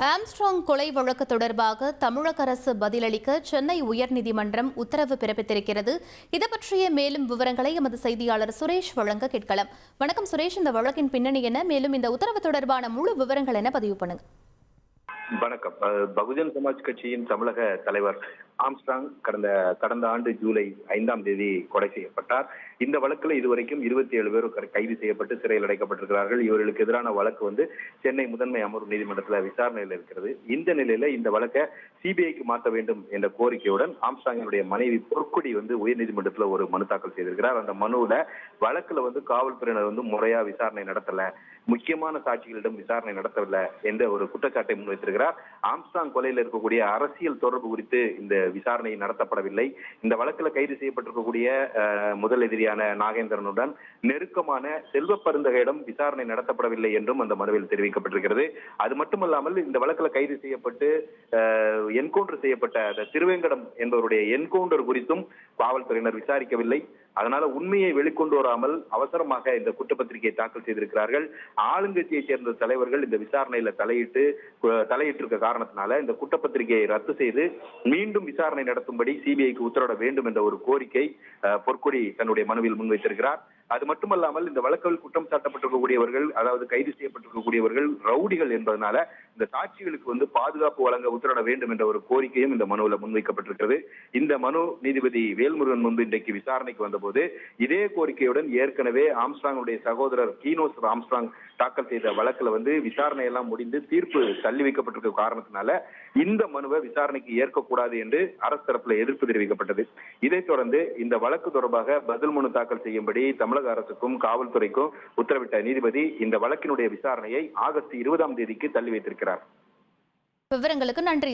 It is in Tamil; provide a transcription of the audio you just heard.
ஆம்ஸ்ட்ராங் கொலை வழக்கு தொடர்பாக தமிழக அரசு பதிலளிக்க சென்னை உயர்நீதிமன்றம் உத்தரவு பிறப்பித்திருக்கிறது. இது பற்றிய மேலும் விவரங்களை எமது செய்தியாளர் சுரேஷ் வழங்க கேட்கலாம். வணக்கம் சுரேஷ், இந்த வழக்கின் பின்னணி என்ன, மேலும் இந்த உத்தரவு தொடர்பான முழு விவரங்கள் என பதிவு பண்ணுங்க. வணக்கம். பகுஜன் சமாஜ் கட்சியின் தமிழக தலைவர் ஆம்ஸ்ட்ராங் கடந்த ஆண்டு ஜூலை 5ஆம் தேதி கொலை செய்யப்பட்டார். இந்த வழக்குல இதுவரைக்கும் 27 பேர் கைது செய்யப்பட்டு சிறையில் அடைக்கப்பட்டிருக்கிறார்கள். இவர்களுக்கு எதிரான வழக்கு சென்னை முதன்மை அமர்வு நீதிமன்றத்தில் விசாரணையில் இருக்கிறது. இந்த நிலையில இந்த வழக்கை சிபிஐக்கு மாற்ற வேண்டும் என்ற கோரிக்கையுடன் ஆம்ஸ்ட்ராங்கினுடைய மனைவி பொற்குடி உயர்நீதிமன்றத்தில் ஒரு மனு தாக்கல் செய்திருக்கிறார். அந்த மனுவுல வழக்குல காவல்துறையினர் முறையா விசாரணை நடத்தல, முக்கியமான சாட்சிகளிடம் விசாரணை நடத்தவில்லை என்ற ஒரு குற்றச்சாட்டை முன்வைத்திருக்கிறார். ஆம்ஸ்ட்ராங் கொலையில் இருக்கக்கூடிய அரசியல் தொடர்பு குறித்து இந்த விசாரணை நடத்தப்படவில்லை. இந்த வழக்கில் கைது செய்யப்பட்டிருக்கக்கூடிய முதல் எதிரியான நாகேந்திரனுடன் நெருக்கமான செல்வ பருந்தகையிடம் விசாரணை நடத்தப்படவில்லை என்றும் அந்த மனுவில் தெரிவிக்கப்பட்டிருக்கிறது. அது மட்டுமல்லாமல் இந்த வழக்கில் கைது செய்யப்பட்டு என்கவுண்டர் செய்யப்பட்ட திருவேங்கடம் என்பவருடைய என்கவுண்டர் குறித்தும் காவல்துறையினர் விசாரிக்கவில்லை. அதனால உண்மையை வெளிக்கொண்டு வராமல் அவசரமாக இந்த குற்றப்பத்திரிகையை தாக்கல் செய்திருக்கிறார்கள். ஆளுங்கட்சியை சேர்ந்த தலைவர்கள் இந்த விசாரணையில தலையிட்டிருக்க காரணத்தினால இந்த குற்றப்பத்திரிகையை ரத்து செய்து மீண்டும் விசாரணை நடத்தும்படி சிபிஐக்கு உத்தரவிட வேண்டும் என்ற ஒரு கோரிக்கை பொற்கொடி தன்னுடைய மனுவில் முன்வைத்திருக்கிறார். அது மட்டுமல்லாமல் இந்த வழக்கில் குற்றம் சாட்டப்பட்டிருக்கக்கூடியவர்கள், அதாவது கைது செய்யப்பட்டிருக்கக்கூடியவர்கள் ரவுடிகள் என்பதனால இந்த சாட்சிகளுக்கு பாதுகாப்பு வழங்க உத்தரவிட வேண்டும் என்ற ஒரு கோரிக்கையும் இந்த மனுவில் முன்வைக்கப்பட்டிருக்கிறது. இந்த மனு நீதிபதி வேல்முருகன் முன்பு இன்றைக்கு விசாரணைக்கு வந்தபோது இதே கோரிக்கையுடன் ஏற்கனவே ஆம்ஸ்ட்ராங்குடைய சகோதரர் கீனோஸ் ஆம்ஸ்ட்ராங் தாக்கல் செய்த வழக்குல விசாரணை எல்லாம் முடிந்து தீர்ப்பு தள்ளி வைக்கப்பட்டிருக்க காரணத்தினால இந்த மனுவை விசாரணைக்கு ஏற்கக்கூடாது என்று அரசு தரப்புல எதிர்ப்பு தெரிவிக்கப்பட்டது. இதைத் தொடர்ந்து இந்த வழக்கு தொடர்பாக பதில் மனு தாக்கல் செய்யும்படி தமிழக அரசுக்கும் காவல்துறைக்கும் உத்தரவிட்ட நீதிபதி இந்த வழக்கினுடைய விசாரணையை ஆகஸ்ட் 20ஆம் தேதிக்கு தள்ளி வைத்திருக்கிறார். விவரங்களுக்கு நன்றி.